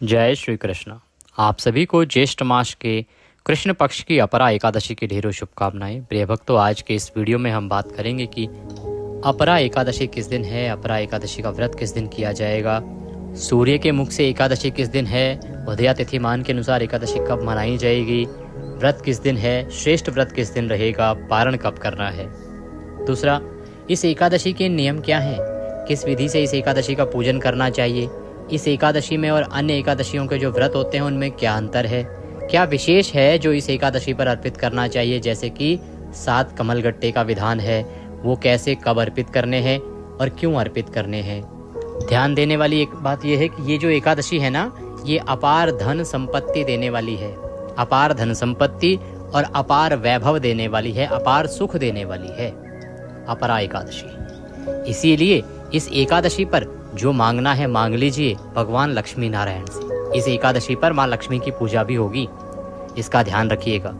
जय श्री कृष्ण। आप सभी को ज्येष्ठ मास के कृष्ण पक्ष की अपरा एकादशी की ढेरों शुभकामनाएं। प्रिय भक्तों, आज के इस वीडियो में हम बात करेंगे कि अपरा एकादशी किस दिन है, अपरा एकादशी का व्रत किस दिन किया जाएगा, सूर्य के मुख से एकादशी किस दिन है, उदया तिथिमान के अनुसार एकादशी कब मनाई जाएगी, व्रत किस दिन है, श्रेष्ठ व्रत किस दिन रहेगा, पारण कब करना है। दूसरा, इस एकादशी के नियम क्या हैं, किस विधि से इस एकादशी का पूजन करना चाहिए, इस एकादशी में और अन्य एकादशियों के जो व्रत होते हैं उनमें क्या अंतर है, क्या विशेष है जो इस एकादशी पर अर्पित करना चाहिए, जैसे कि 7 कमलगट्टे का विधान है, वो कैसे कब अर्पित करने हैं और क्यों अर्पित करने हैं। ध्यान देने वाली एक बात यह है कि ये जो एकादशी है ना, ये अपार धन संपत्ति देने वाली है, अपार धन संपत्ति और अपार वैभव देने वाली है, अपार सुख देने वाली है अपरा एकादशी। इसीलिए इस एकादशी पर जो मांगना है मांग लीजिए भगवान लक्ष्मी नारायण से। इस एकादशी पर माँ लक्ष्मी की पूजा भी होगी, इसका ध्यान रखिएगा।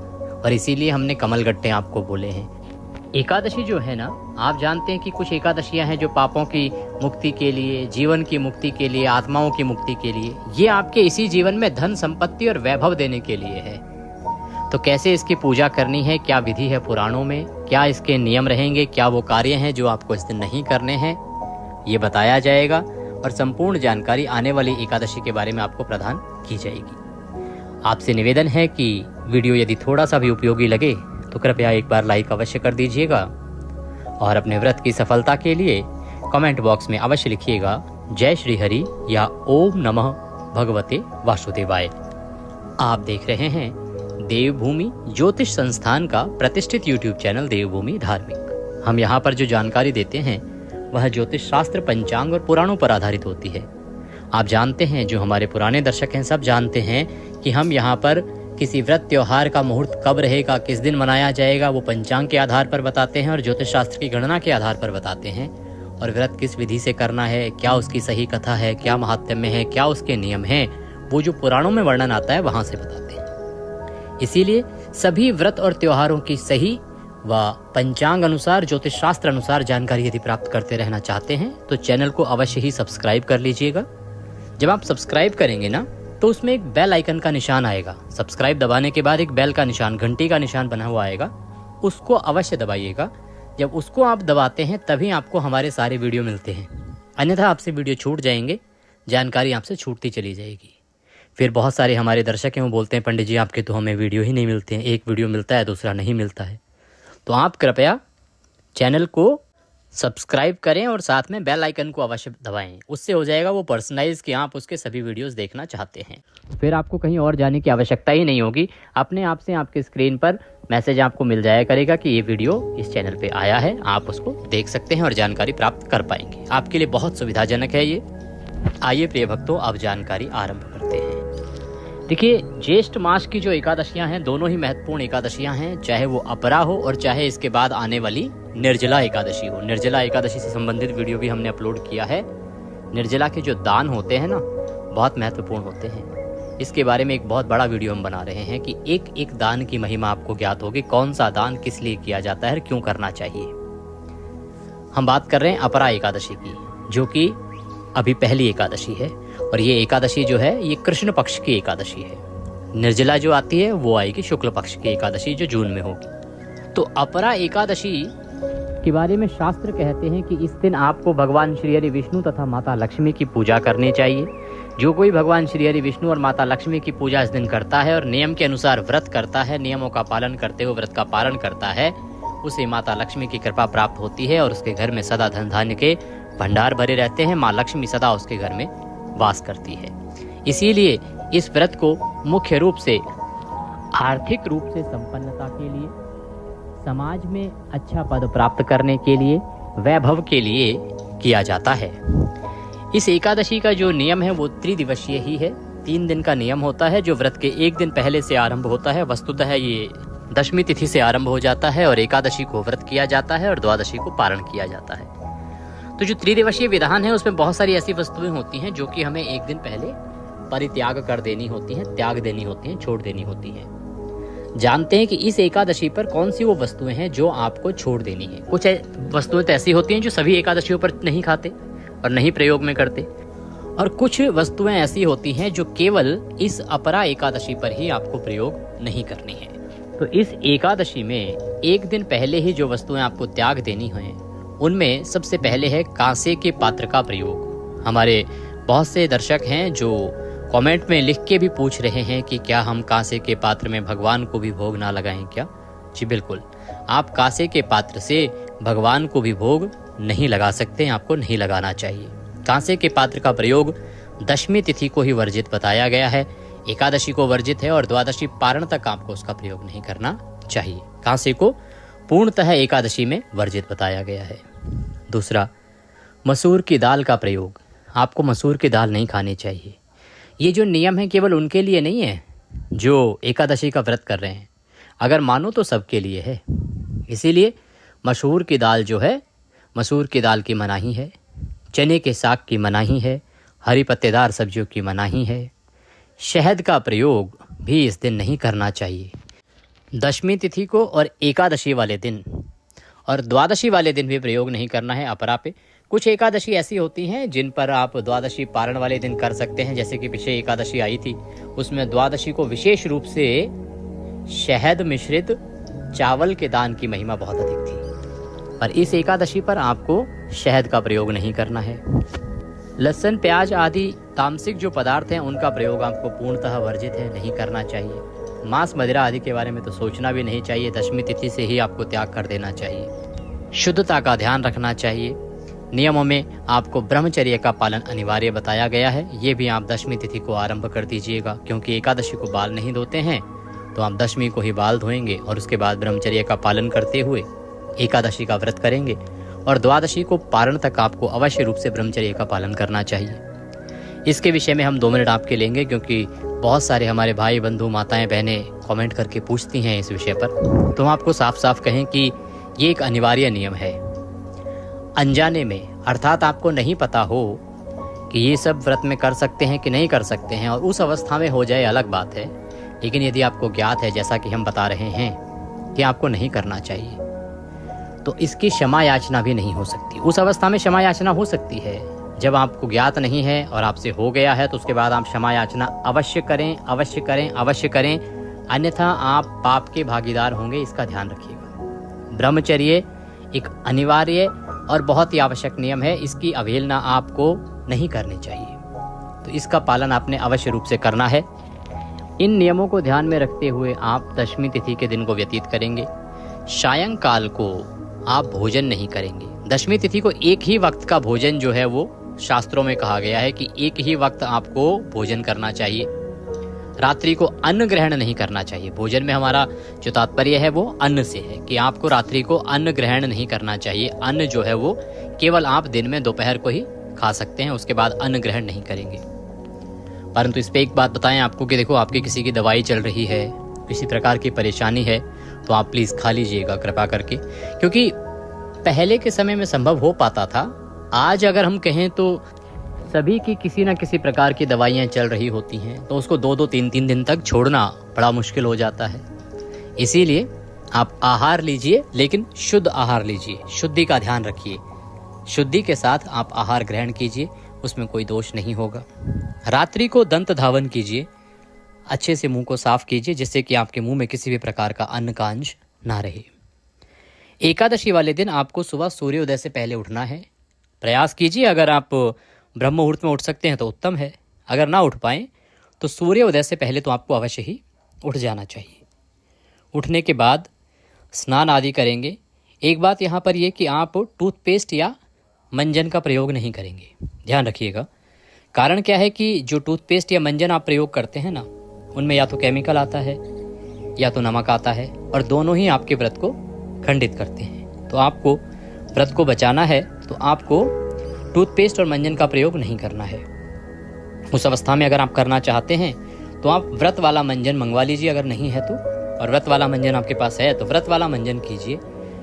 और इसीलिए हमने कमलगट्टे आपको बोले हैं। एकादशी जो है ना, आप जानते हैं कि कुछ एकादशियां हैं जो पापों की मुक्ति के लिए, जीवन की मुक्ति के लिए, आत्माओं की मुक्ति के लिए, ये आपके इसी जीवन में धन संपत्ति और वैभव देने के लिए है। तो कैसे इसकी पूजा करनी है, क्या विधि है पुराणों में, क्या इसके नियम रहेंगे, क्या वो कार्य हैं जो आपको इस दिन नहीं करने हैं, ये बताया जाएगा। और संपूर्ण जानकारी आने वाली एकादशी के बारे में आपको प्रदान की जाएगी। आपसे निवेदन है कि वीडियो यदि थोड़ा सा भी उपयोगी लगे तो कृपया एक बार लाइक अवश्य कर दीजिएगा और अपने व्रत की सफलता के लिए कमेंट बॉक्स में अवश्य लिखिएगा जय श्री हरि या ओम नमः भगवते वासुदेवाय। आप देख रहे हैं देवभूमि ज्योतिष संस्थान का प्रतिष्ठित यूट्यूब चैनल देवभूमि धार्मिक। हम यहाँ पर जो जानकारी देते हैं वह ज्योतिष शास्त्र, पंचांग और पुराणों पर आधारित होती है। आप जानते हैं, जो हमारे पुराने दर्शक हैं सब जानते हैं कि हम यहाँ पर किसी व्रत त्योहार का मुहूर्त कब रहेगा, किस दिन मनाया जाएगा, वो पंचांग के आधार पर बताते हैं और ज्योतिष शास्त्र की गणना के आधार पर बताते हैं। और व्रत किस विधि से करना है, क्या उसकी सही कथा है, क्या महात्म्य है, क्या उसके नियम हैं, वो जो पुराणों में वर्णन आता है वहां से बताते हैं। इसीलिए सभी व्रत और त्योहारों की सही व पंचांग अनुसार, ज्योतिष शास्त्र अनुसार जानकारी यदि प्राप्त करते रहना चाहते हैं तो चैनल को अवश्य ही सब्सक्राइब कर लीजिएगा। जब आप सब्सक्राइब करेंगे ना तो उसमें एक बेल आइकन का निशान आएगा। सब्सक्राइब दबाने के बाद एक बेल का निशान, घंटी का निशान बना हुआ आएगा, उसको अवश्य दबाइएगा। जब उसको आप दबाते हैं तभी आपको हमारे सारे वीडियो मिलते हैं, अन्यथा आपसे वीडियो छूट जाएंगे, जानकारी आपसे छूटती चली जाएगी। फिर बहुत सारे हमारे दर्शक हैं वो बोलते हैं पंडित जी आपके तो हमें वीडियो ही नहीं मिलते हैं, एक वीडियो मिलता है दूसरा नहीं मिलता है। तो आप कृपया चैनल को सब्सक्राइब करें और साथ में बेल आइकन को अवश्य दबाएं। उससे हो जाएगा वो पर्सनलाइज कि आप उसके सभी वीडियोस देखना चाहते हैं। फिर आपको कहीं और जाने की आवश्यकता ही नहीं होगी, अपने आप से आपके स्क्रीन पर मैसेज आपको मिल जाया करेगा कि ये वीडियो इस चैनल पे आया है, आप उसको देख सकते हैं और जानकारी प्राप्त कर पाएंगे। आपके लिए बहुत सुविधाजनक है ये। आइए प्रिय भक्तों, अब जानकारी आरंभ करते हैं। देखिए, ज्येष्ठ मास की जो एकादशियां हैं दोनों ही महत्वपूर्ण एकादशियां हैं, चाहे वो अपरा हो और चाहे इसके बाद आने वाली निर्जला एकादशी हो। निर्जला एकादशी से संबंधित वीडियो भी हमने अपलोड किया है। निर्जला के जो दान होते हैं ना, बहुत महत्वपूर्ण होते हैं। इसके बारे में एक बहुत बड़ा वीडियो हम बना रहे हैं कि एक एक दान की महिमा आपको ज्ञात होगी, कौन सा दान किस लिए किया जाता है, क्यों करना चाहिए। हम बात कर रहे हैं अपरा एकादशी की, जो कि अभी पहली एकादशी है। और ये एकादशी जो है ये कृष्ण पक्ष की एकादशी है। निर्जला जो आती है वो आएगी शुक्ल पक्ष की एकादशी, जो जून में होगी। तो अपरा एकादशी के बारे में शास्त्र कहते हैं कि इस दिन आपको भगवान श्री हरि विष्णु तथा माता लक्ष्मी की पूजा करनी चाहिए। जो कोई भगवान श्री हरि विष्णु और माता लक्ष्मी की पूजा इस दिन करता है और नियम के अनुसार व्रत करता है, नियमों का पालन करते हुए व्रत का पालन करता है, उसे माता लक्ष्मी की कृपा प्राप्त होती है और उसके घर में सदा धन धान्य के भंडार भरे रहते हैं। माँ लक्ष्मी सदा उसके घर में वास करती है। इसीलिए इस व्रत को मुख्य रूप से आर्थिक रूप से संपन्नता के लिए, समाज में अच्छा पद प्राप्त करने के लिए, वैभव के लिए किया जाता है। इस एकादशी का जो नियम है वो त्रिदिवसीय ही है। 3 दिन का नियम होता है, जो व्रत के एक दिन पहले से आरंभ होता है। वस्तुतः ये दशमी तिथि से आरंभ हो जाता है और एकादशी को व्रत किया जाता है और द्वादशी को पारण किया जाता है। तो जो त्रिदिवसीय विधान है उसमें बहुत सारी ऐसी वस्तुएं होती हैं जो कि हमें एक दिन पहले परित्याग कर देनी होती हैं, त्याग देनी होती हैं, छोड़ देनी होती हैं। जानते हैं कि इस एकादशी पर कौन सी वो वस्तुएं हैं जो आपको छोड़ देनी है। कुछ वस्तुएं तो ऐसी होती हैं जो सभी एकादशियों पर नहीं खाते और नहीं प्रयोग में करते, और कुछ वस्तुएं ऐसी होती हैं जो केवल इस अपरा एकादशी पर ही आपको प्रयोग नहीं करनी है। तो इस एकादशी में एक दिन पहले ही जो वस्तुएं आपको त्याग देनी हैं, उनमें सबसे पहले है कांसे के पात्र का प्रयोग। हमारे बहुत से दर्शक हैं जो कमेंट में लिख के भी पूछ रहे हैं कि क्या हम कांसे के पात्र में भगवान को भी भोग ना लगाएं क्या? जी बिल्कुल, आप कांसे के पात्र से भगवान को भी भोग नहीं लगा सकते, आपको नहीं लगाना चाहिए। कांसे के पात्र का प्रयोग दशमी तिथि को ही वर्जित बताया गया है, एकादशी को वर्जित है और द्वादशी पारण तक आपको उसका प्रयोग नहीं करना चाहिए। कांसे को पूर्णतः एकादशी में वर्जित बताया गया है। दूसरा, मसूर की दाल का प्रयोग। आपको मसूर की दाल नहीं खानी चाहिए। ये जो नियम है केवल उनके लिए नहीं है जो एकादशी का व्रत कर रहे हैं, अगर मानो तो सबके लिए है। इसीलिए मसूर की दाल जो है, मसूर की दाल की मनाही है, चने के साग की मनाही है, हरी पत्तेदार सब्जियों की मनाही है। शहद का प्रयोग भी इस दिन नहीं करना चाहिए। दशमी तिथि को और एकादशी वाले दिन और द्वादशी वाले दिन भी प्रयोग नहीं करना है अपरा पे। कुछ एकादशी ऐसी होती हैं जिन पर आप द्वादशी पारण वाले दिन कर सकते हैं, जैसे कि पीछे एकादशी आई थी, उसमें द्वादशी को विशेष रूप से शहद मिश्रित चावल के दान की महिमा बहुत अधिक थी। पर इस एकादशी पर आपको शहद का प्रयोग नहीं करना है। लहसुन, प्याज आदि तामसिक जो पदार्थ हैं उनका प्रयोग आपको पूर्णतः वर्जित है, नहीं करना चाहिए। मांस मदिरा आदि के बारे में तो सोचना भी नहीं चाहिए, दशमी तिथि से ही आपको त्याग कर देना चाहिए। शुद्धता का ध्यान रखना चाहिए। नियमों में आपको ब्रह्मचर्य का पालन अनिवार्य बताया गया है, ये भी आप दशमी तिथि को आरंभ कर दीजिएगा, क्योंकि एकादशी को बाल नहीं धोते हैं तो आप दशमी को ही बाल धोएंगे और उसके बाद ब्रह्मचर्य का पालन करते हुए एकादशी का व्रत करेंगे और द्वादशी को पारण तक आपको अवश्य रूप से ब्रह्मचर्य का पालन करना चाहिए। इसके विषय में हम 2 मिनट आपके लेंगे, क्योंकि बहुत सारे हमारे भाई बंधु माताएं बहनें कमेंट करके पूछती हैं इस विषय पर। तो हम आपको साफ साफ कहें कि ये एक अनिवार्य नियम है। अनजाने में, अर्थात आपको नहीं पता हो कि ये सब व्रत में कर सकते हैं कि नहीं कर सकते हैं और उस अवस्था में हो जाए अलग बात है, लेकिन यदि आपको ज्ञात है, जैसा कि हम बता रहे हैं, कि आपको नहीं करना चाहिए, तो इसकी क्षमा याचना भी नहीं हो सकती। उस अवस्था में क्षमा याचना हो सकती है जब आपको ज्ञात नहीं है और आपसे हो गया है, तो उसके बाद आप क्षमा याचना अवश्य करें, अवश्य करें, अवश्य करें, अन्यथा आप पाप के भागीदार होंगे, इसका ध्यान रखिएगा। ब्रह्मचर्य एक अनिवार्य और बहुत ही आवश्यक नियम है, इसकी अवहेलना आपको नहीं करनी चाहिए, तो इसका पालन आपने अवश्य रूप से करना है। इन नियमों को ध्यान में रखते हुए आप दशमी तिथि के दिन को व्यतीत करेंगे। सायंकाल को आप भोजन नहीं करेंगे। दशमी तिथि को एक ही वक्त का भोजन जो है वो शास्त्रों में कहा गया है कि एक ही वक्त आपको भोजन करना चाहिए। रात्रि को अन्न ग्रहण नहीं करना चाहिए। भोजन में हमारा जो तात्पर्य है वो अन्न से है कि आपको रात्रि को अन्न ग्रहण नहीं करना चाहिए। अन्न जो है वो केवल आप दिन में दोपहर को ही खा सकते हैं, उसके बाद अन्न ग्रहण नहीं करेंगे। परंतु इस पे एक बात बताएं आपको कि देखो, आपकी किसी की दवाई चल रही है, किसी प्रकार की परेशानी है, तो आप प्लीज खा लीजिएगा कृपा करके, क्योंकि पहले के समय में संभव हो पाता था। आज अगर हम कहें तो सभी की किसी न किसी प्रकार की दवाइयां चल रही होती हैं, तो उसको 2-2, 3-3 दिन तक छोड़ना बड़ा मुश्किल हो जाता है। इसीलिए आप आहार लीजिए, लेकिन शुद्ध आहार लीजिए, शुद्धि का ध्यान रखिए। शुद्धि के साथ आप आहार ग्रहण कीजिए, उसमें कोई दोष नहीं होगा। रात्रि को दंत धावन कीजिए, अच्छे से मुंह को साफ कीजिए, जिससे कि आपके मुंह में किसी भी प्रकार का अन्न का अंश ना रहे। एकादशी वाले दिन आपको सुबह सूर्योदय से पहले उठना है। प्रयास कीजिए, अगर आप ब्रह्म मुहूर्त में उठ सकते हैं तो उत्तम है, अगर ना उठ पाएँ तो सूर्योदय से पहले तो आपको अवश्य ही उठ जाना चाहिए। उठने के बाद स्नान आदि करेंगे। एक बात यहाँ पर यह कि आप टूथपेस्ट या मंजन का प्रयोग नहीं करेंगे, ध्यान रखिएगा। कारण क्या है कि जो टूथपेस्ट या मंजन आप प्रयोग करते हैं ना, उनमें या तो केमिकल आता है या तो नमक आता है, और दोनों ही आपके व्रत को खंडित करते हैं। तो आपको व्रत को बचाना है तो आपको टूथपेस्ट और मंजन का प्रयोग नहीं करना है। उस अवस्था में अगर आप करना चाहते हैं तो आप व्रत वाला मंजन मंगवा लीजिए, अगर नहीं है तो, और व्रत वाला मंजन आपके पास है तो व्रत वाला मंजन कीजिए,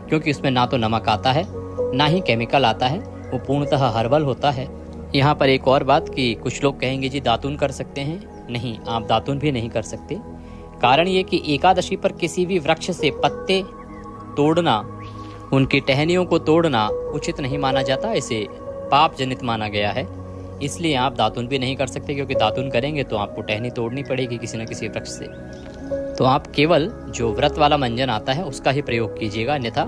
क्योंकि उसमें ना तो नमक आता है ना ही केमिकल आता है, वो पूर्णतः हर्बल होता है। यहाँ पर एक और बात कि कुछ लोग कहेंगे जी दातून कर सकते हैं, नहीं, आप दातून भी नहीं कर सकते। कारण ये कि एकादशी पर किसी भी वृक्ष से पत्ते तोड़ना, उनकी टहनियों को तोड़ना उचित नहीं माना जाता, इसे पाप जनित माना गया है। इसलिए आप दातुन भी नहीं कर सकते, क्योंकि दातुन करेंगे तो आपको टहनी तोड़नी पड़ेगी किसी न किसी वृक्ष से। तो आप केवल जो व्रत वाला मंजन आता है उसका ही प्रयोग कीजिएगा, अन्यथा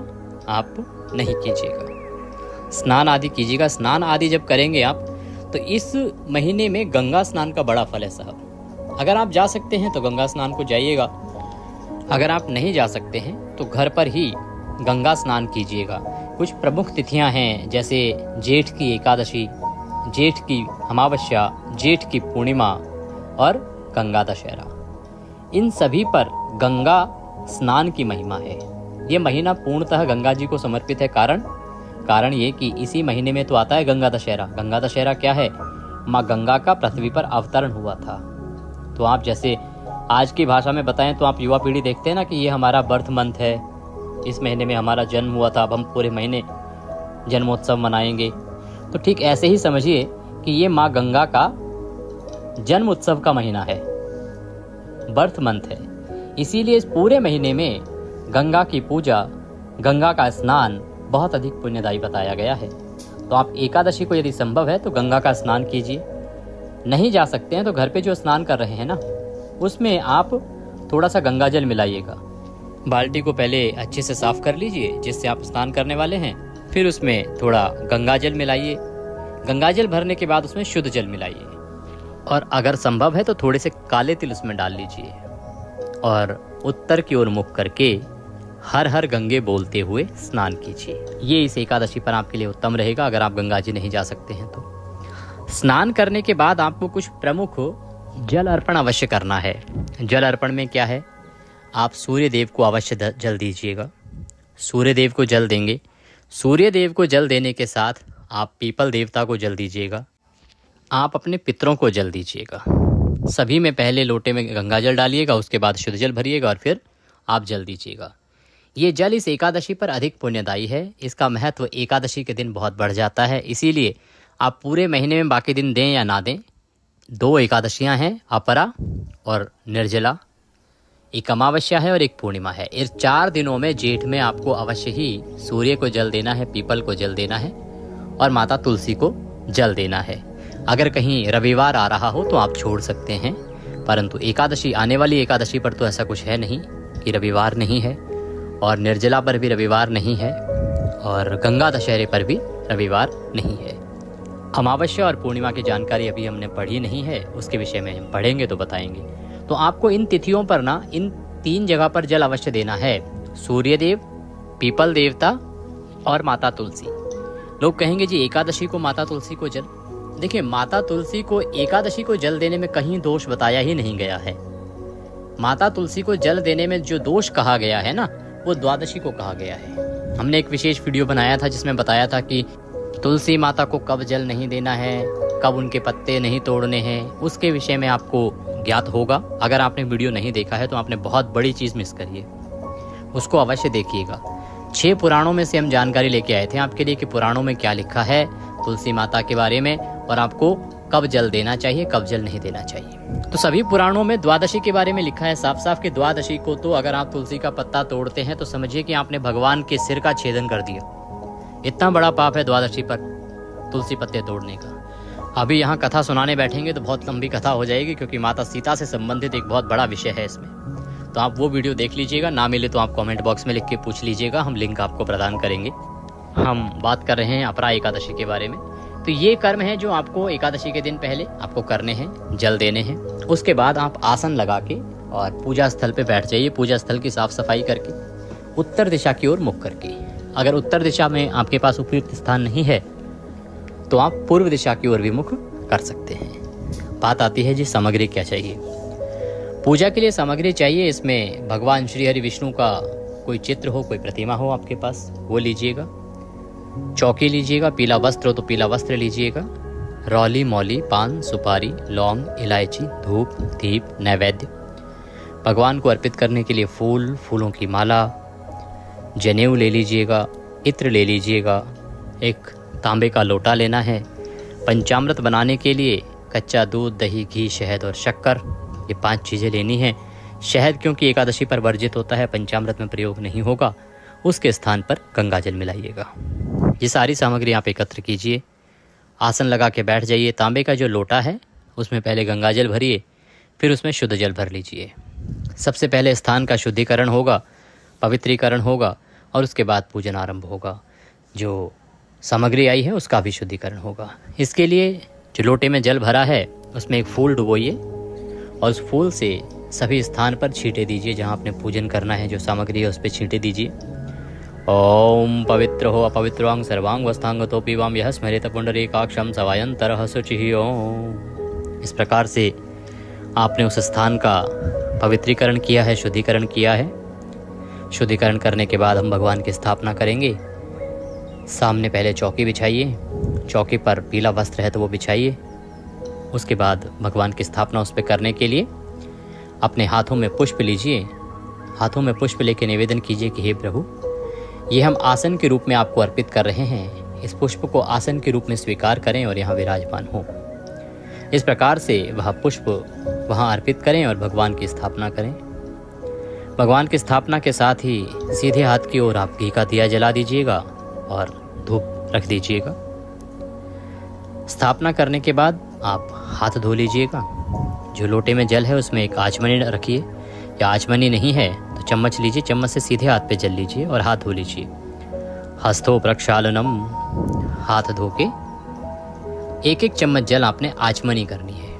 आप नहीं कीजिएगा। स्नान आदि कीजिएगा। स्नान आदि जब करेंगे आप, तो इस महीने में गंगा स्नान का बड़ा फल है साहब। अगर आप जा सकते हैं तो गंगा स्नान को जाइएगा, अगर आप नहीं जा सकते हैं तो घर पर ही गंगा स्नान कीजिएगा। कुछ प्रमुख तिथियां हैं, जैसे जेठ की एकादशी, जेठ की अमावस्या, जेठ की पूर्णिमा और गंगा दशहरा। इन सभी पर गंगा स्नान की महिमा है। ये महीना पूर्णतः गंगा जी को समर्पित है। कारण ये कि इसी महीने में तो आता है गंगा दशहरा। गंगा दशहरा क्या है? माँ गंगा का पृथ्वी पर अवतरण हुआ था। तो आप जैसे आज की भाषा में बताएं तो आप युवा पीढ़ी देखते हैं ना कि ये हमारा बर्थ मंथ है, इस महीने में हमारा जन्म हुआ था, अब हम पूरे महीने जन्मोत्सव मनाएंगे। तो ठीक ऐसे ही समझिए कि ये माँ गंगा का जन्म उत्सव का महीना है, बर्थ मंथ है। इसीलिए इस पूरे महीने में गंगा की पूजा, गंगा का स्नान बहुत अधिक पुण्यदायी बताया गया है। तो आप एकादशी को यदि संभव है तो गंगा का स्नान कीजिए। नहीं जा सकते हैं तो घर पे जो स्नान कर रहे हैं ना, उसमें आप थोड़ा सा गंगा जल मिलाइएगा। बाल्टी को पहले अच्छे से साफ कर लीजिए जिससे आप स्नान करने वाले हैं, फिर उसमें थोड़ा गंगा जल मिलाइए। गंगा जल भरने के बाद उसमें शुद्ध जल मिलाइए, और अगर संभव है तो थोड़े से काले तिल उसमें डाल लीजिए, और उत्तर की ओर मुख करके हर हर गंगे बोलते हुए स्नान कीजिए। ये इस एकादशी पर आपके लिए उत्तम रहेगा, अगर आप गंगा जी नहीं जा सकते हैं तो। स्नान करने के बाद आपको कुछ प्रमुख जल अर्पण अवश्य करना है। जल अर्पण में क्या है? आप सूर्य देव को अवश्य जल दीजिएगा। सूर्य देव को जल देंगे। सूर्य देव को जल देने के साथ आप पीपल देवता को जल दीजिएगा। आप अपने पितरों को जल दीजिएगा। सभी में पहले लोटे में गंगा जल डालिएगा, उसके बाद शुद्ध जल भरिएगा और फिर आप जल दीजिएगा। ये जल इस एकादशी पर अधिक पुण्यदायी है। इसका महत्व एकादशी के दिन बहुत बढ़ जाता है। इसीलिए आप पूरे महीने में बाकी दिन दें या ना दें, 2 एकादशियां हैं, अपरा और निर्जला, एक अमावस्या है और एक पूर्णिमा है। इस 4 दिनों में जेठ में आपको अवश्य ही सूर्य को जल देना है, पीपल को जल देना है और माता तुलसी को जल देना है। अगर कहीं रविवार आ रहा हो तो आप छोड़ सकते हैं, परंतु एकादशी, आने वाली एकादशी पर तो ऐसा कुछ है नहीं कि रविवार नहीं है, और निर्जला पर भी रविवार नहीं है, और गंगा दशहरे पर भी रविवार नहीं है। अमावस्या और पूर्णिमा की जानकारी अभी हमने पढ़ी नहीं है, उसके विषय में हम पढ़ेंगे तो बताएंगे। तो आपको इन तिथियों पर ना, इन 3 जगह पर जल अवश्य देना है, सूर्य देव, पीपल देवता और माता तुलसी। लोग कहेंगे जी एकादशी को माता तुलसी को जल। देखिए, माता तुलसी को एकादशी को जल देने में कहीं दोष बताया ही नहीं गया है। माता तुलसी को जल देने में जो दोष कहा गया है ना, वो द्वादशी को कहा गया है। हमने एक विशेष वीडियो बनाया था जिसमें बताया था कि तुलसी माता को कब जल नहीं देना है, कब उनके पत्ते नहीं तोड़ने हैं, उसके विषय में आपको ज्ञात होगा। अगर आपने वीडियो नहीं देखा है तो आपने बहुत बड़ी चीज़ मिस करी है, उसको अवश्य देखिएगा। 6 पुराणों में से हम जानकारी लेके आए थे आपके लिए कि पुराणों में क्या लिखा है तुलसी माता के बारे में, और आपको कब जल देना चाहिए, कब जल नहीं देना चाहिए। तो सभी पुराणों में द्वादशी के बारे में लिखा है साफ साफ कि द्वादशी को तो अगर आप तुलसी का पत्ता तोड़ते हैं तो समझिए कि आपने भगवान के सिर का छेदन कर दिया। इतना बड़ा पाप है द्वादशी पर तुलसी पत्ते तोड़ने का। अभी यहाँ कथा सुनाने बैठेंगे तो बहुत लंबी कथा हो जाएगी, क्योंकि माता सीता से संबंधित एक बहुत बड़ा विषय है इसमें। तो आप वो वीडियो देख लीजिएगा, ना मिले तो आप कमेंट बॉक्स में लिख के पूछ लीजिएगा, हम लिंक आपको प्रदान करेंगे। हम बात कर रहे हैं अपरा एकादशी के बारे में। तो ये कर्म है जो आपको एकादशी के दिन पहले आपको करने हैं, जल देने हैं। उसके बाद आप आसन लगा के और पूजा स्थल पे बैठ जाइए। पूजा स्थल की साफ सफाई करके उत्तर दिशा की ओर मुख करके। अगर उत्तर दिशा में आपके पास उपयुक्त स्थान नहीं है तो आप पूर्व दिशा की ओर भी मुख कर सकते हैं। बात आती है जी सामग्री क्या चाहिए। पूजा के लिए सामग्री चाहिए, इसमें भगवान श्री हरि विष्णु का कोई चित्र हो, कोई प्रतिमा हो आपके पास, वो लीजिएगा। चौकी लीजिएगा, पीला वस्त्र हो तो पीला वस्त्र लीजिएगा। रौली, मौली, पान, सुपारी, लौंग, इलायची, धूप, दीप, नैवेद्य। भगवान को अर्पित करने के लिए फूल, फूलों की माला, जनेऊ ले लीजिएगा, इत्र ले लीजिएगा, एक तांबे का लोटा लेना है। पंचामृत बनाने के लिए कच्चा दूध, दही, घी, शहद और शक्कर, ये 5 चीज़ें लेनी हैं। शहद क्योंकि एकादशी पर वर्जित होता है, पंचामृत में प्रयोग नहीं होगा, उसके स्थान पर गंगा जल मिलाइएगा। ये सारी सामग्री आप एकत्र कीजिए आसन लगा के बैठ जाइए। तांबे का जो लोटा है उसमें पहले गंगा जल भरिए, फिर उसमें शुद्ध जल भर लीजिए। सबसे पहले स्थान का शुद्धिकरण होगा, पवित्रीकरण होगा और उसके बाद पूजन आरंभ होगा। जो सामग्री आई है उसका भी शुद्धिकरण होगा। इसके लिए जो लोटे में जल भरा है उसमें एक फूल डुबोइए और उस फूल से सभी स्थान पर छींटे दीजिए। जहाँ आपने पूजन करना है जो सामग्री है उस पर छींटे दीजिए। ओम पवित्र हो अपवित्रांग सर्वांग वस्तांग तो पीवाम यह स्मृत पुंडरीकाक्षम सवायंतर शुचि ओम। इस प्रकार से आपने उस स्थान का पवित्रीकरण किया है, शुद्धिकरण किया है। शुद्धिकरण करने के बाद हम भगवान की स्थापना करेंगे। सामने पहले चौकी बिछाइए, चौकी पर पीला वस्त्र है तो वो बिछाइए। उसके बाद भगवान की स्थापना उस पर करने के लिए अपने हाथों में पुष्प लीजिए। हाथों में पुष्प लेके निवेदन कीजिए कि हे प्रभु, ये हम आसन के रूप में आपको अर्पित कर रहे हैं। इस पुष्प को आसन के रूप में स्वीकार करें और यहाँ विराजमान हो। इस प्रकार से वह पुष्प वहाँ अर्पित करें और भगवान की स्थापना करें। भगवान की स्थापना के साथ ही सीधे हाथ की ओर आप घी का दिया जला दीजिएगा और धूप रख दीजिएगा। स्थापना करने के बाद आप हाथ धो लीजिएगा। जो लोटे में जल है उसमें एक आचमनी रखिए, या आचमनी नहीं है तो चम्मच लीजिए, चम्मच से सीधे हाथ पे जल लीजिए और हाथ धो लीजिए। हस्तो प्रक्षालनम, हाथ धो के एक एक चम्मच जल आपने आचमनी करनी है।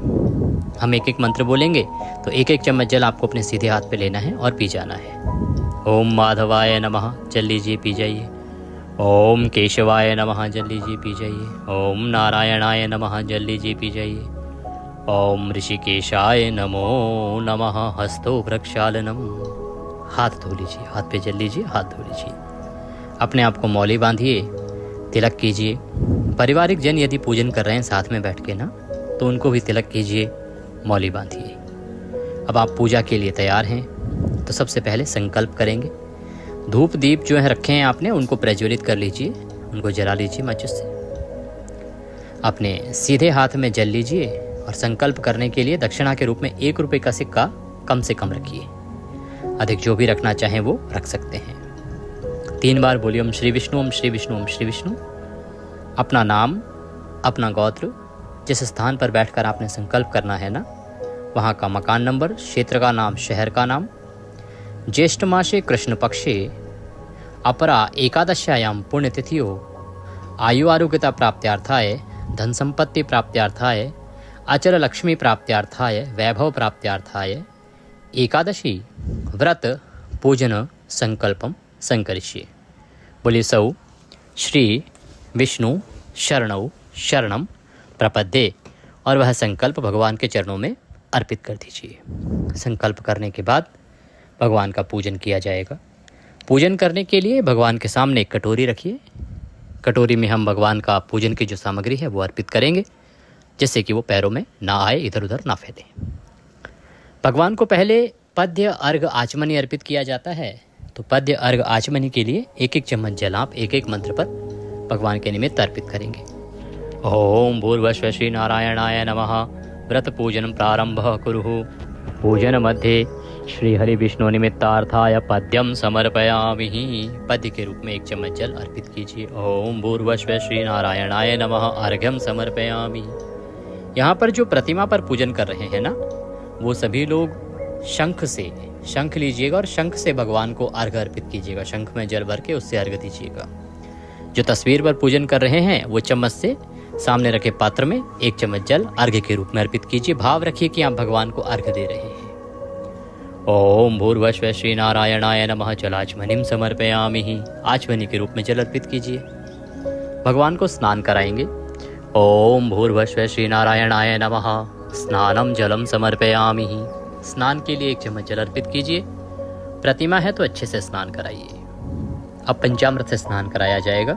हम एक एक मंत्र बोलेंगे तो एक एक चम्मच जल आपको अपने सीधे हाथ पे लेना है और पी जाना है। ओम माधवाय नमः, जल लीजिए, पी जाइए। ओम केशवाय नमः, जल लीजिए, पी जाइए। ओम नारायणाय नमः, जल लीजिए, पी जाइए। ओम ऋषिकेशाय नमो नमः, हस्तो प्रक्षालनम। हाथ धो लीजिए, हाथ पे जल लीजिए, हाथ धो लीजिए। अपने आप को मौली बांधिए, तिलक कीजिए। पारिवारिक जन यदि पूजन कर रहे हैं साथ में बैठ के ना, तो उनको भी तिलक कीजिए, मौली बांधिए। अब आप पूजा के लिए तैयार हैं तो सबसे पहले संकल्प करेंगे। धूप दीप जो है रखे हैं आपने, उनको प्रज्वलित कर लीजिए, उनको जला लीजिए माचिस से। अपने सीधे हाथ में जल लीजिए और संकल्प करने के लिए दक्षिणा के रूप में 1 रुपये का सिक्का कम से कम रखिए। अधिक जो भी रखना चाहें वो रख सकते हैं। 3 बार बोलिए ओम श्री विष्णु, ओम श्री विष्णु, ओम श्री विष्णु। अपना नाम, अपना गोत्र, जिस स्थान पर बैठकर आपने संकल्प करना है ना, वहाँ का मकान नंबर, क्षेत्र का नाम, शहर का नाम, ज्येष्ठ मासे कृष्ण पक्षे अपरा एकादश्यायाम पुण्यतिथियो आयु आरोग्यता प्राप्त्यार्थाय, धन संपत्ति प्राप्त्यार्थाय, अचल लक्ष्मी प्राप्त्यार्थाय, वैभव प्राप्त्यार्थाय एकादशी व्रत पूजन संकल्पम संकरिष्ये। बोलिए सौ श्री विष्णु शरणौ शरणम प्रपद्ये, और वह संकल्प भगवान के चरणों में अर्पित कर दीजिए। संकल्प करने के बाद भगवान का पूजन किया जाएगा। पूजन करने के लिए भगवान के सामने एक कटोरी रखिए। कटोरी में हम भगवान का पूजन की जो सामग्री है वो अर्पित करेंगे, जिससे कि वो पैरों में ना आए, इधर उधर ना फैले। भगवान को पहले पद्य अर्घ आचमनी अर्पित किया जाता है। तो पद्य अर्घ आचमनी के लिए 1-1 चम्मच जल आप 1-1 मंत्र पर भगवान के निमित्त अर्पित करेंगे। ओम भूर्भुवः श्री नारायणाय नमः, व्रत पूजन प्रारंभ कुरुः। पूजन मध्ये श्री हरि विष्णु निमित्तार्थाय पद्यम समर्पयामि। पद्य के रूप में 1 चम्मच जल अर्पित कीजिए। ओम भूर्भुवः श्री नारायणाय नमः, अर्घ्यम समर्पयामि। यहाँ पर जो प्रतिमा पर पूजन कर रहे हैं ना, वो सभी लोग शंख लीजिएगा और शंख से भगवान को अर्घ अर्पित कीजिएगा। शंख में जल भर के उससे अर्घ दीजिएगा। जो तस्वीर पर पूजन कर रहे हैं वो चम्मच से सामने रखे पात्र में 1 चम्मच जल अर्घ्य के रूप में अर्पित कीजिए। भाव रखिए कि आप भगवान को अर्घ्य दे रहे हैं। ओम भूर्भुवः श्री नारायणाय नमः, जलाचमनीम समर्पयामि। आचमनी के रूप में जल अर्पित कीजिए। भगवान को स्नान कराएंगे। ओम भूर्भुवः श्री नारायणाय नमः, स्नानम जलम समर्पयामि। स्नान के लिए 1 चम्मच जल अर्पित कीजिए। प्रतिमा है तो अच्छे से स्नान कराइए। अब पंचामृत से स्नान कराया जाएगा।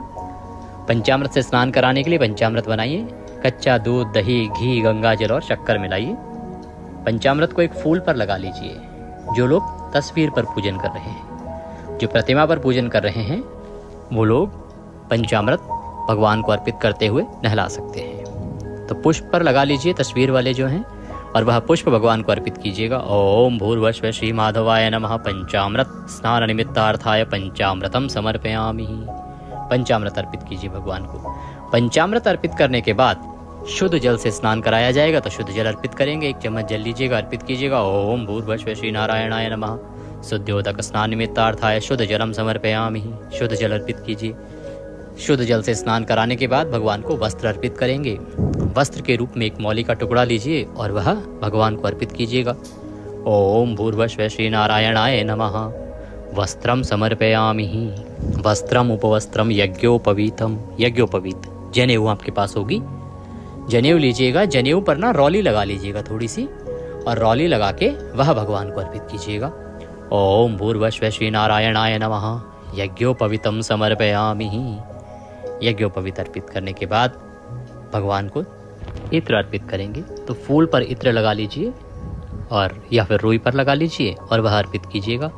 पंचामृत से स्नान कराने के लिए पंचामृत बनाइए। कच्चा दूध, दही, घी, गंगा जल और शक्कर मिलाइए। पंचामृत को एक फूल पर लगा लीजिए। जो लोग तस्वीर पर पूजन कर रहे हैं, जो प्रतिमा पर पूजन कर रहे हैं, वो लोग पंचामृत भगवान को अर्पित करते हुए नहला सकते हैं। तो पुष्प पर लगा लीजिए तस्वीर वाले जो हैं, और वह पुष्प भगवान को अर्पित कीजिएगा। ओम भूर्भुवः श्री माधवाय नमः, पंचामृत स्नान निमित्तार्थाय पंचामृतम समर्पयामि। पंचामृत अर्पित कीजिए भगवान को। पंचामृत अर्पित करने के बाद शुद्ध जल से स्नान कराया जाएगा। तो शुद्ध जल अर्पित करेंगे, 1 चम्मच जल लीजिएगा, अर्पित कीजिएगा। ओम भूर्भुवः श्री नारायणाय नमः। शुद्धोदक स्नान निमित्तार्थाय शुद्ध जलम समर्पयामि। शुद्ध जल अर्पित कीजिए। शुद्ध जल से स्नान कराने के बाद भगवान को वस्त्र अर्पित करेंगे। वस्त्र के रूप में एक मौली का टुकड़ा लीजिए और वह भगवान को अर्पित कीजिएगा। ओम भूर्भुवः श्री नारायणाय नमः। वस्त्रम समर्पयामि। वस्त्रम उपवस्त्रम यज्ञोपवीतम। यज्ञोपवीत जनेऊ आपके पास होगी, जनेऊ लीजिएगा। जनेऊ पर ना रौली लगा लीजिएगा थोड़ी सी, और रौली लगा के वह भगवान को अर्पित कीजिएगा। ओम भूर्भुवः श्री नारायणाय नमः। यज्ञोपवीतम समर्पयामि। यज्ञोपवीत अर्पित करने के बाद भगवान को इत्र अर्पित करेंगे। तो फूल पर इत्र लगा लीजिए और या फिर रुई पर लगा लीजिए और वह अर्पित कीजिएगा।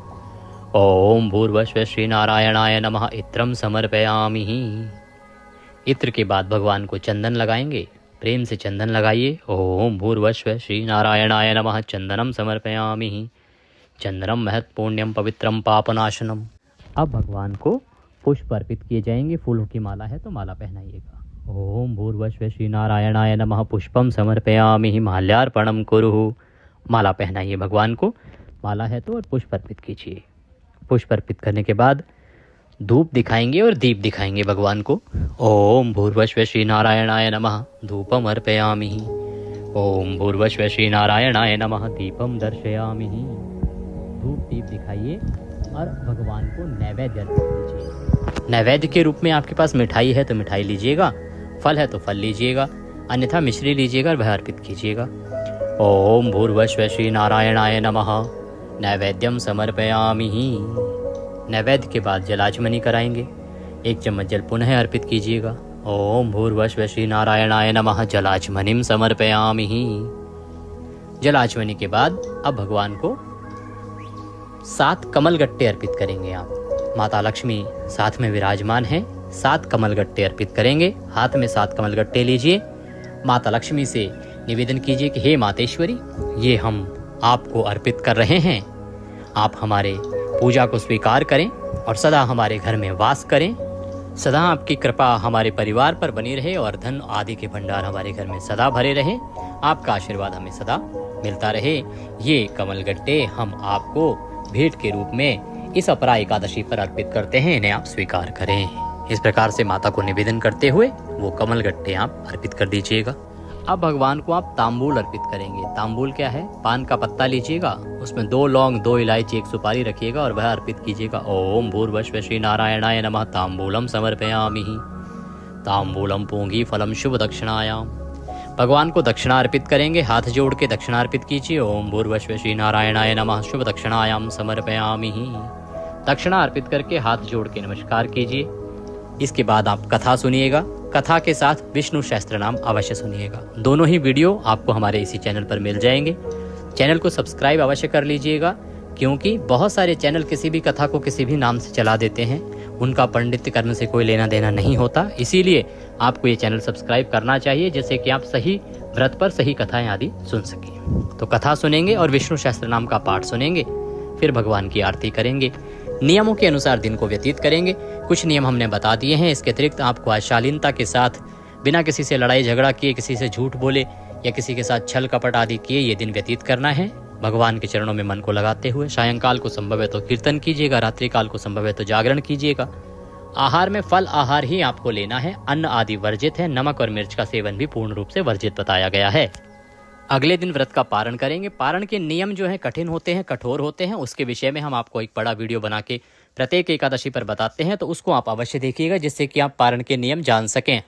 ओम भूर्भुवः श्री नारायणाय नमः। इत्रम समर्पयामि। इत्र के बाद भगवान को चंदन लगाएंगे। प्रेम से चंदन लगाइए। ओम भूर्भुवः श्री नारायणाय नमः। चंदनम समर्पयामि। चंदनम महत् पुण्यम पवित्रम पापनाशनम। अब भगवान को पुष्प अर्पित किए जाएंगे। फूलों की माला है तो माला पहनाइएगा। ओम भूर्भुवः श्री नारायणाय नमः। पुष्पम समर्पयामि। माल्यार्पणम कुरु। माला पहनाइए भगवान को, माला है तो, और पुष्प अर्पित कीजिए। पुष्प अर्पित करने के बाद धूप दिखाएंगे और दीप दिखाएंगे भगवान को। ओम भूर्भुवः श्री नारायणाय नमः। धूपम अर्पयामि। ओम भूर्भुवः श्री नारायणाय नमः। दीपम दर्शयामि। धूप दीप दिखाइए और भगवान को नैवेद्य अर्पित कीजिए। नैवेद्य के रूप में आपके पास मिठाई है तो मिठाई लीजिएगा, फल है तो फल लीजिएगा, अन्यथा मिश्री लीजिएगा और वह अर्पित कीजिएगा। ओम भूर्भुवः श्री नारायणाय नमः। नैवेद्यम समर्पयामि। नैवेद्य के बाद जलाचमनी कराएंगे। 1 चम्मच जल पुनः अर्पित कीजिएगा। ओम भूर्भुवः श्री नारायणाय नमः। जलाचमनिम समर्पयामि। जलाचमनी के बाद अब भगवान को 7 कमलगट्टे अर्पित करेंगे। आप माता लक्ष्मी साथ में विराजमान है। 7 कमलगट्टे अर्पित करेंगे। हाथ में 7 कमलगट्टे लीजिए। माता लक्ष्मी से निवेदन कीजिए कि हे मातेश्वरी, ये हम आपको अर्पित कर रहे हैं। आप हमारे पूजा को स्वीकार करें और सदा हमारे घर में वास करें। सदा आपकी कृपा हमारे परिवार पर बनी रहे और धन आदि के भंडार हमारे घर में सदा भरे रहे। आपका आशीर्वाद हमें सदा मिलता रहे। ये कमलगट्टे हम आपको भेंट के रूप में इस अपरा एकादशी पर अर्पित करते हैं, इन्हें आप स्वीकार करें। इस प्रकार से माता को निवेदन करते हुए वो कमलगट्टे आप अर्पित कर दीजिएगा। अब भगवान को आप तांबूल अर्पित करेंगे। तांबूल क्या है? पान का पत्ता लीजिएगा, उसमें 2 लौंग, 2 इलायची, 1 सुपारी रखिएगा और वह अर्पित कीजिएगा। ओम भूर्भुवः श्री नारायणाय नमः। तांबूलम समर्पयामि। तांबूलम पूंगी फलम शुभ दक्षिणायाम। भगवान को दक्षिणा अर्पित करेंगे। हाथ जोड़ के दक्षिणा अर्पित कीजिए। ओम भूर्भुवः श्री नारायणाय नमः। शुभ दक्षिणायाम समर्पयामि। दक्षिणा अर्पित करके हाथ जोड़ के नमस्कार कीजिए। इसके बाद आप कथा सुनिएगा। कथा के साथ विष्णु सहस्त्र नाम अवश्य सुनिएगा। दोनों ही वीडियो आपको हमारे इसी चैनल पर मिल जाएंगे। चैनल को सब्सक्राइब अवश्य कर लीजिएगा, क्योंकि बहुत सारे चैनल किसी भी कथा को किसी भी नाम से चला देते हैं। उनका पंडित्य करने से कोई लेना देना नहीं होता। इसीलिए आपको ये चैनल सब्सक्राइब करना चाहिए, जिससे कि आप सही व्रत पर सही कथाएं आदि सुन सकें। तो कथा सुनेंगे और विष्णु सहस्त्र नाम का पाठ सुनेंगे, फिर भगवान की आरती करेंगे। नियमों के अनुसार दिन को व्यतीत करेंगे। कुछ नियम हमने बता दिए हैं। इसके अतिरिक्त आपको आज शालीनता के साथ, बिना किसी से लड़ाई झगड़ा किए, किसी से झूठ बोले या किसी के साथ छल कपट आदि किए ये दिन व्यतीत करना है। भगवान के चरणों में मन को लगाते हुए सायंकाल को संभव है तो कीर्तन कीजिएगा, रात्रिकाल को संभव है तो जागरण कीजिएगा। आहार में फल आहार ही आपको लेना है। अन्न आदि वर्जित है। नमक और मिर्च का सेवन भी पूर्ण रूप से वर्जित बताया गया है। अगले दिन व्रत का पारण करेंगे। पारण के नियम जो है कठिन होते हैं, कठोर होते हैं। उसके विषय में हम आपको एक बड़ा वीडियो बना के प्रत्येक एकादशी पर बताते हैं, तो उसको आप अवश्य देखिएगा, जिससे कि आप पारण के नियम जान सकें।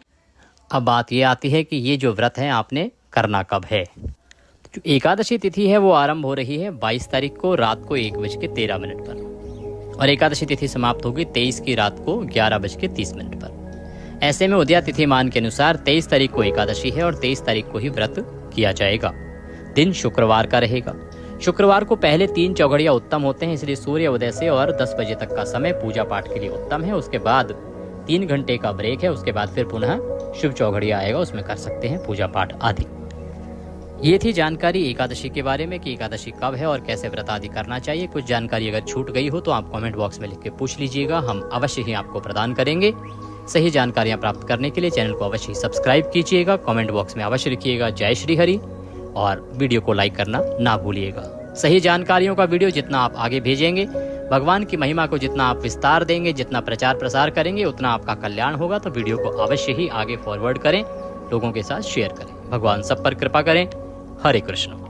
अब बात ये आती है कि ये जो व्रत है आपने करना कब है। जो एकादशी तिथि है वो आरंभ हो रही है 22 तारीख को रात को 1:13 पर, और एकादशी तिथि समाप्त होगी 23 की रात को 11:30 पर। ऐसे में उदया तिथिमान के अनुसार 23 तारीख को एकादशी है और 23 तारीख को ही व्रत किया जाएगा। दिन शुक्रवार का रहेगा। शुक्रवार को पहले 3 चौघड़िया उत्तम होते हैं, इसलिए सूर्य उदय से और 10 बजे तक का समय पूजा पाठ के लिए उत्तम है। उसके बाद 3 घंटे का ब्रेक है। उसके बाद फिर पुनः शुभ चौघड़िया आएगा, उसमें कर सकते हैं पूजा पाठ आदि। ये थी जानकारी एकादशी के बारे में कि एकादशी कब है और कैसे व्रत आदि करना चाहिए। कुछ जानकारी अगर छूट गई हो तो आप कमेंट बॉक्स में लिख के पूछ लीजिएगा, हम अवश्य ही आपको प्रदान करेंगे। सही जानकारियाँ प्राप्त करने के लिए चैनल को अवश्य ही सब्सक्राइब कीजिएगा। कमेंट बॉक्स में अवश्य लिखिएगा जय श्री हरि और वीडियो को लाइक करना ना भूलिएगा। सही जानकारियों का वीडियो जितना आप आगे भेजेंगे, भगवान की महिमा को जितना आप विस्तार देंगे, जितना प्रचार प्रसार करेंगे, उतना आपका कल्याण होगा। तो वीडियो को अवश्य ही आगे फॉरवर्ड करें, लोगों के साथ शेयर करें। भगवान सब पर कृपा करें। हरे कृष्ण।